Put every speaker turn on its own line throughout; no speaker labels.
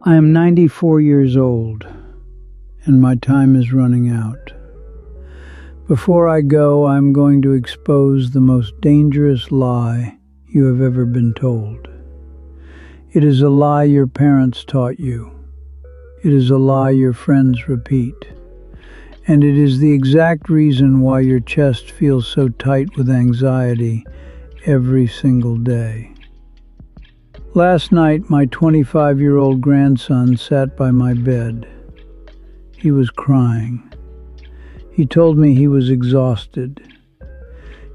I am 94 years old, and my time is running out. Before I go, I'm going to expose the most dangerous lie you have ever been told. It is a lie your parents taught you. It is a lie your friends repeat. And it is the exact reason why your chest feels so tight with anxiety every single day. Last night, my 25-year-old grandson sat by my bed. He was crying. He told me he was exhausted.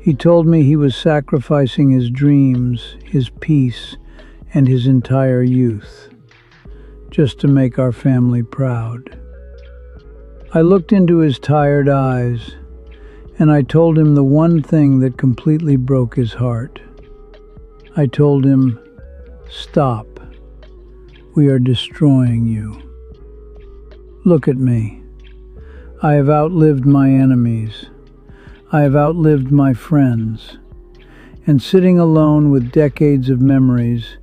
He told me he was sacrificing his dreams, his peace, and his entire youth, just to make our family proud. I looked into his tired eyes, and I told him the one thing that completely broke his heart. I told him, "Stop. We are destroying you. Look at me. I have outlived my enemies. I have outlived my friends. And sitting alone with decades of memories,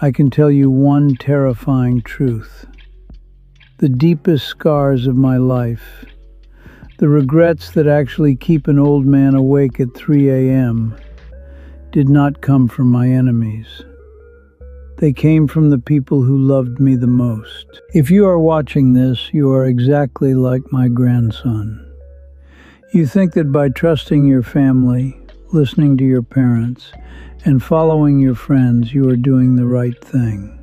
I can tell you one terrifying truth. The deepest scars of my life, the regrets that actually keep an old man awake at 3 a.m., did not come from my enemies. They came from the people who loved me the most. If you are watching this, you are exactly like my grandson. You think that by trusting your family, listening to your parents, and following your friends, you are doing the right thing.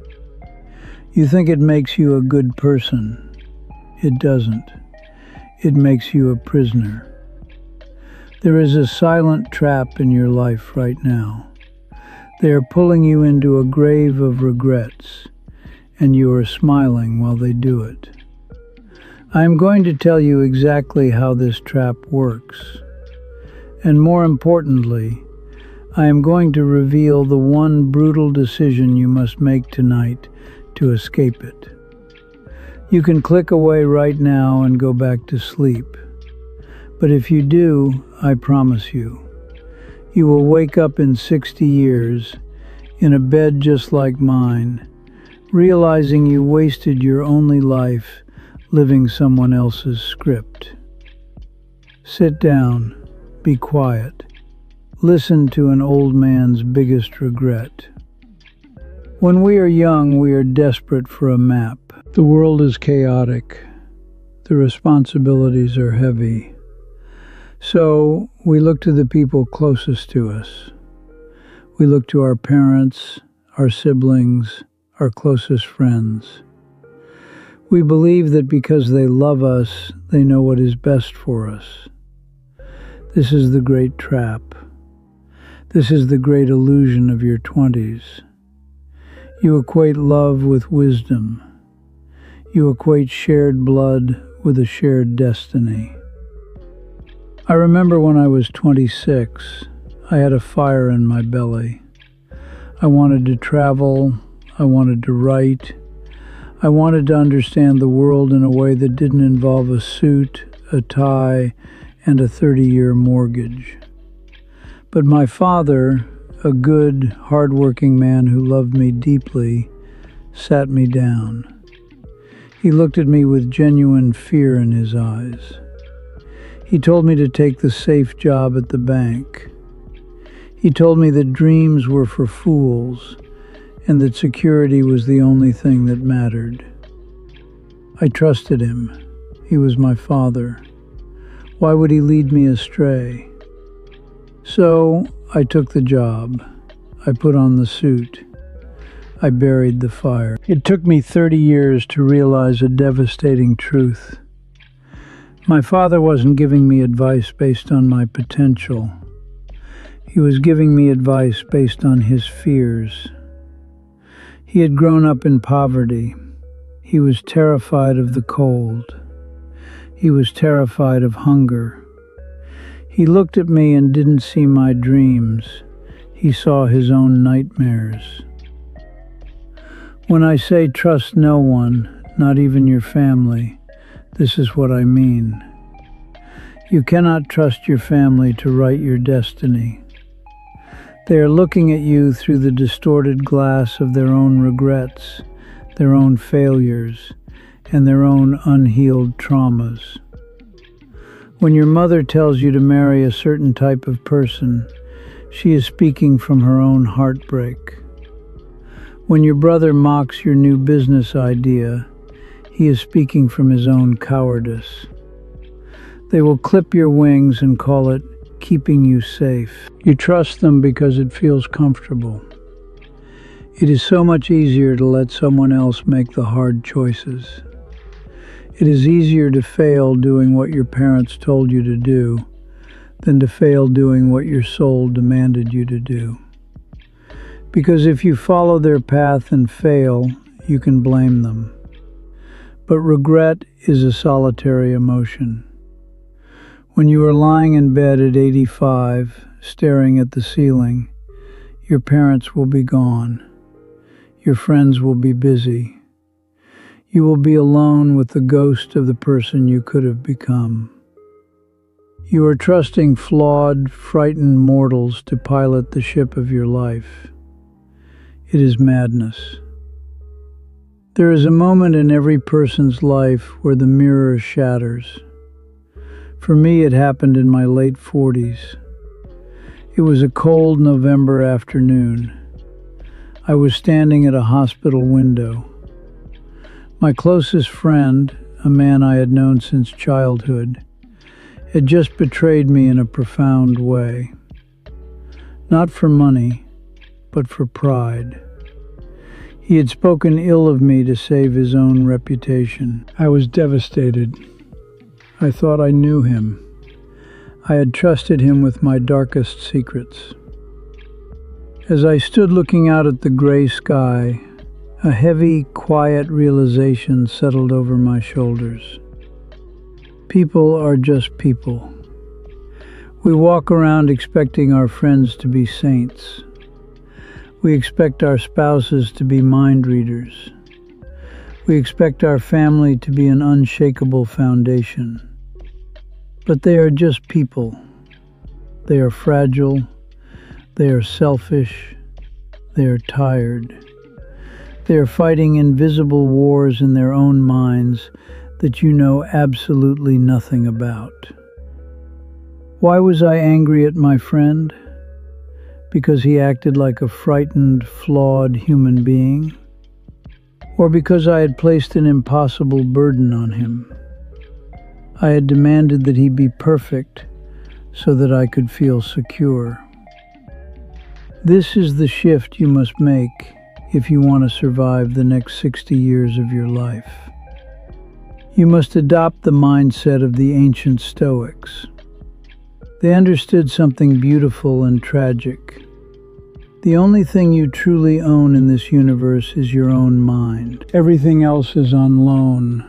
You think it makes you a good person. It doesn't. It makes you a prisoner. There is a silent trap in your life right now. They are pulling you into a grave of regrets, and you are smiling while they do it. I am going to tell you exactly how this trap works. And more importantly, I am going to reveal the one brutal decision you must make tonight to escape it. You can click away right now and go back to sleep. But if you do, I promise you, you will wake up in 60 years, in a bed just like mine, realizing you wasted your only life living someone else's script. Sit down, be quiet, listen to an old man's biggest regret. When we are young, we are desperate for a map. The world is chaotic. The responsibilities are heavy. So we look to the people closest to us. We look to our parents, our siblings, our closest friends. We believe that because they love us, they know what is best for us. This is the great trap. This is the great illusion of your 20s. You equate love with wisdom. You equate shared blood with a shared destiny. I remember when I was 26, I had a fire in my belly. I wanted to travel, I wanted to write, I wanted to understand the world in a way that didn't involve a suit, a tie, and a 30-year mortgage. But my father, a good, hard-working man who loved me deeply, sat me down. He looked at me with genuine fear in his eyes. He told me to take the safe job at the bank. He told me that dreams were for fools and that security was the only thing that mattered. I trusted him. He was my father. Why would he lead me astray? So I took the job. I put on the suit. I buried the fire. It took me 30 years to realize a devastating truth. My father wasn't giving me advice based on my potential. He was giving me advice based on his fears. He had grown up in poverty. He was terrified of the cold. He was terrified of hunger. He looked at me and didn't see my dreams. He saw his own nightmares. When I say trust no one, not even your family, this is what I mean. You cannot trust your family to write your destiny. They are looking at you through the distorted glass of their own regrets, their own failures, and their own unhealed traumas. When your mother tells you to marry a certain type of person, she is speaking from her own heartbreak. When your brother mocks your new business idea, he is speaking from his own cowardice. They will clip your wings and call it keeping you safe. You trust them because it feels comfortable. It is so much easier to let someone else make the hard choices. It is easier to fail doing what your parents told you to do than to fail doing what your soul demanded you to do. Because if you follow their path and fail, you can blame them. But regret is a solitary emotion. When you are lying in bed at 85, staring at the ceiling, your parents will be gone. Your friends will be busy. You will be alone with the ghost of the person you could have become. You are trusting flawed, frightened mortals to pilot the ship of your life. It is madness. There is a moment in every person's life where the mirror shatters. For me, it happened in my late 40s. It was a cold November afternoon. I was standing at a hospital window. My closest friend, a man I had known since childhood, had just betrayed me in a profound way. Not for money, but for pride. He had spoken ill of me to save his own reputation. I was devastated. I thought I knew him. I had trusted him with my darkest secrets. As I stood looking out at the gray sky, a heavy, quiet realization settled over my shoulders. People are just people. We walk around expecting our friends to be saints. We expect our spouses to be mind readers. We expect our family to be an unshakable foundation. But they are just people. They are fragile. They are selfish. They are tired. They are fighting invisible wars in their own minds that you know absolutely nothing about. Why was I angry at my friend? Because he acted like a frightened, flawed human being? Or because I had placed an impossible burden on him? I had demanded that he be perfect so that I could feel secure. This is the shift you must make if you want to survive the next 60 years of your life. You must adopt the mindset of the ancient Stoics. They understood something beautiful and tragic. The only thing you truly own in this universe is your own mind. Everything else is on loan.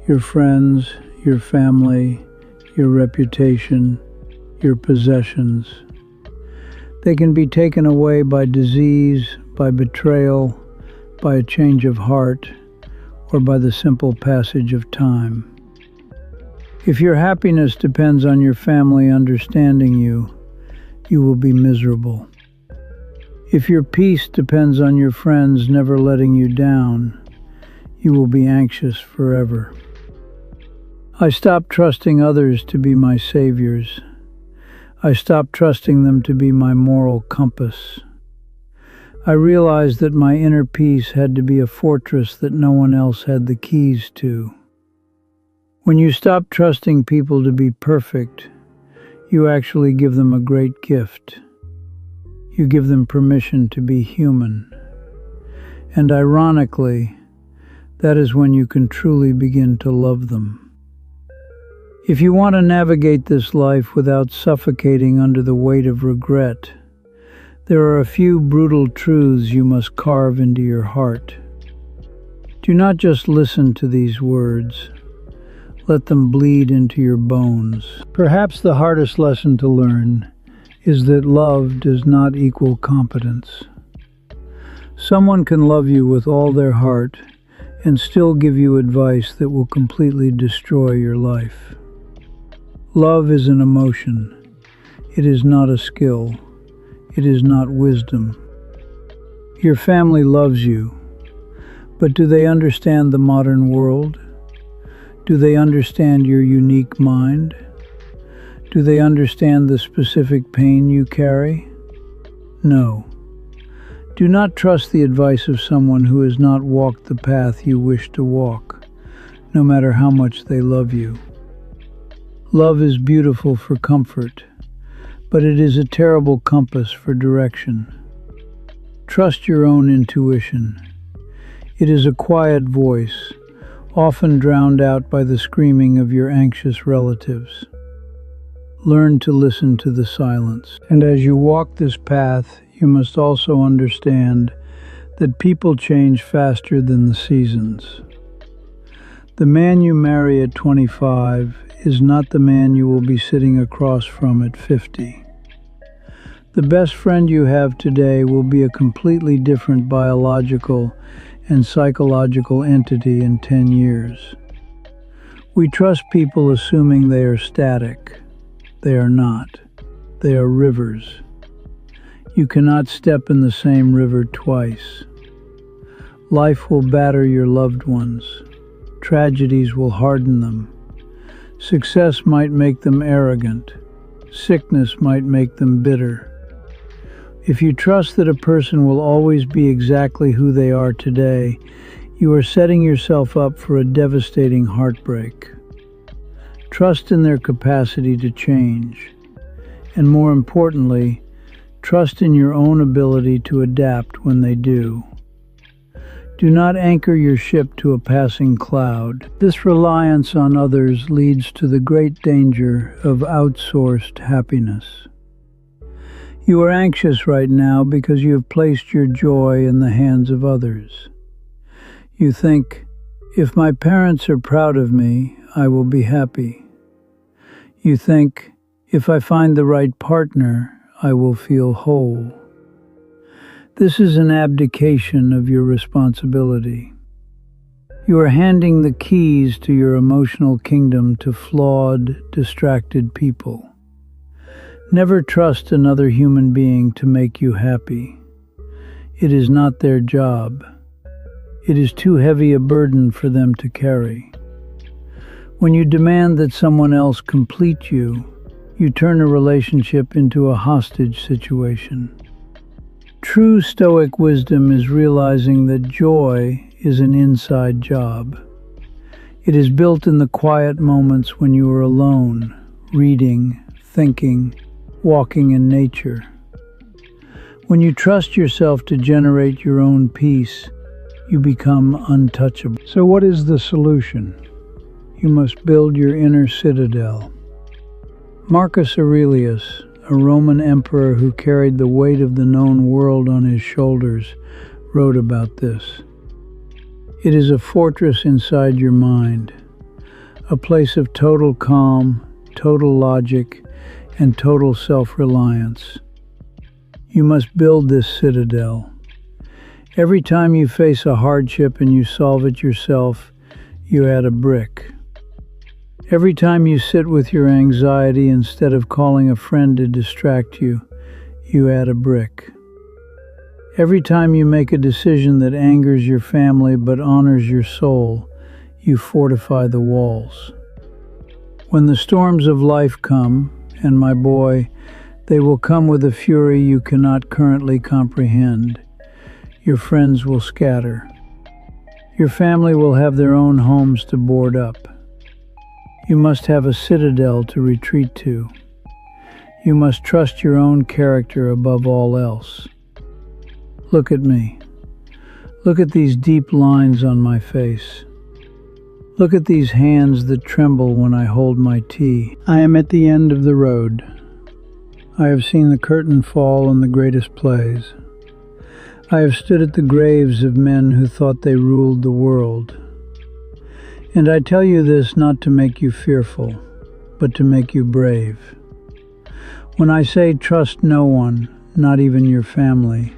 Your friends, your family, your reputation, your possessions. They can be taken away by disease, by betrayal, by a change of heart, or by the simple passage of time. If your happiness depends on your family understanding you, you will be miserable. If your peace depends on your friends never letting you down, you will be anxious forever. I stopped trusting others to be my saviors. I stopped trusting them to be my moral compass. I realized that my inner peace had to be a fortress that no one else had the keys to. When you stop trusting people to be perfect, you actually give them a great gift. You give them permission to be human. And ironically, that is when you can truly begin to love them. If you want to navigate this life without suffocating under the weight of regret, there are a few brutal truths you must carve into your heart. Do not just listen to these words. Let them bleed into your bones. Perhaps the hardest lesson to learn is that love does not equal competence. Someone can love you with all their heart and still give you advice that will completely destroy your life. Love is an emotion. It is not a skill. It is not wisdom. Your family loves you, but do they understand the modern world? Do they understand your unique mind? Do they understand the specific pain you carry? No. Do not trust the advice of someone who has not walked the path you wish to walk, no matter how much they love you. Love is beautiful for comfort, but it is a terrible compass for direction. Trust your own intuition. It is a quiet voice, often drowned out by the screaming of your anxious relatives. Learn to listen to the silence. And as you walk this path, you must also understand that people change faster than the seasons. The man you marry at 25 is not the man you will be sitting across from at 50. The best friend you have today will be a completely different biological and psychological entity in 10 years. We trust people assuming they are static. They are not. They are rivers. You cannot step in the same river twice. Life will batter your loved ones. Tragedies will harden them. Success might make them arrogant. Sickness might make them bitter. If you trust that a person will always be exactly who they are today, you are setting yourself up for a devastating heartbreak. Trust in their capacity to change, and more importantly, trust in your own ability to adapt when they do. Do not anchor your ship to a passing cloud. This reliance on others leads to the great danger of outsourced happiness. You are anxious right now because you have placed your joy in the hands of others. You think, if my parents are proud of me, I will be happy. You think, if I find the right partner, I will feel whole. This is an abdication of your responsibility. You are handing the keys to your emotional kingdom to flawed, distracted people. Never trust another human being to make you happy. It is not their job. It is too heavy a burden for them to carry. When you demand that someone else complete you, you turn a relationship into a hostage situation. True Stoic wisdom is realizing that joy is an inside job. It is built in the quiet moments when you are alone, reading, thinking, walking in nature. When you trust yourself to generate your own peace, you become untouchable. So what is the solution? You must build your inner citadel. Marcus Aurelius, a Roman emperor who carried the weight of the known world on his shoulders, wrote about this. It is a fortress inside your mind, a place of total calm, total logic, and total self-reliance. You must build this citadel. Every time you face a hardship and you solve it yourself, you add a brick. Every time you sit with your anxiety instead of calling a friend to distract you, you add a brick. Every time you make a decision that angers your family but honors your soul, you fortify the walls. When the storms of life come, and my boy, they will come with a fury you cannot currently comprehend, your friends will scatter. Your family will have their own homes to board up. You must have a citadel to retreat to. You must trust your own character above all else. Look at me. Look at these deep lines on my face. Look at these hands that tremble when I hold my tea. I am at the end of the road. I have seen the curtain fall on the greatest plays. I have stood at the graves of men who thought they ruled the world. And I tell you this not to make you fearful, but to make you brave. When I say trust no one, not even your family,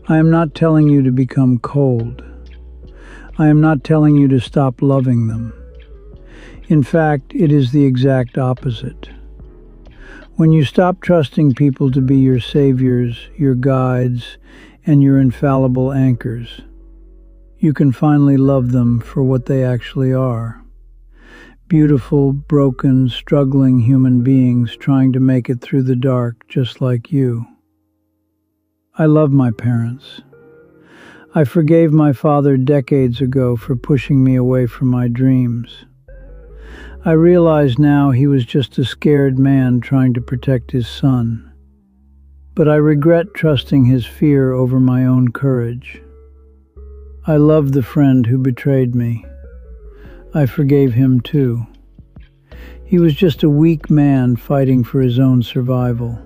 I am not telling you to become cold. I am not telling you to stop loving them. In fact, it is the exact opposite. When you stop trusting people to be your saviors, your guides, and your infallible anchors, you can finally love them for what they actually are. Beautiful, broken, struggling human beings trying to make it through the dark just like you. I love my parents. I forgave my father decades ago for pushing me away from my dreams. I realize now he was just a scared man trying to protect his son. But I regret trusting his fear over my own courage. I love the friend who betrayed me. I forgave him too. He was just a weak man fighting for his own survival.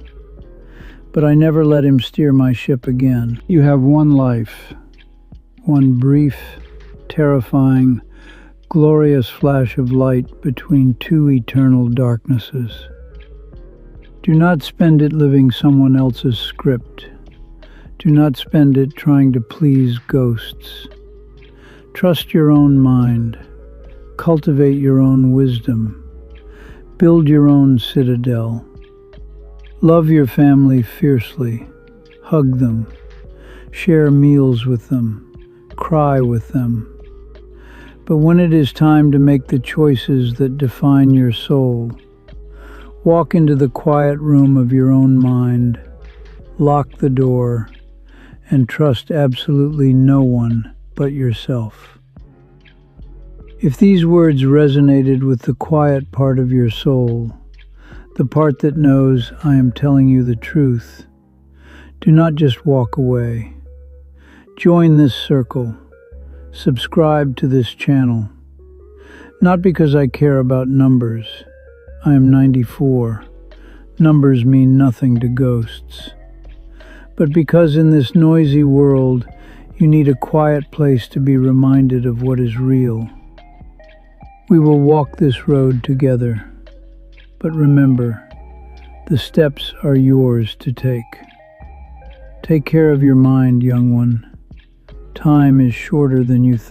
But I never let him steer my ship again. You have one life, one brief, terrifying, glorious flash of light between two eternal darknesses. Do not spend it living someone else's script. Do not spend it trying to please ghosts. Trust your own mind. Cultivate your own wisdom. Build your own citadel. Love your family fiercely. Hug them. Share meals with them. Cry with them. But when it is time to make the choices that define your soul, walk into the quiet room of your own mind, lock the door, and trust absolutely no one but yourself. If these words resonated with the quiet part of your soul, the part that knows I am telling you the truth, do not just walk away. Join this circle. Subscribe to this channel. Not because I care about numbers. I am 94. Numbers mean nothing to ghosts. But because in this noisy world, you need a quiet place to be reminded of what is real. We will walk this road together. But remember, the steps are yours to take. Take care of your mind, young one. Time is shorter than you think.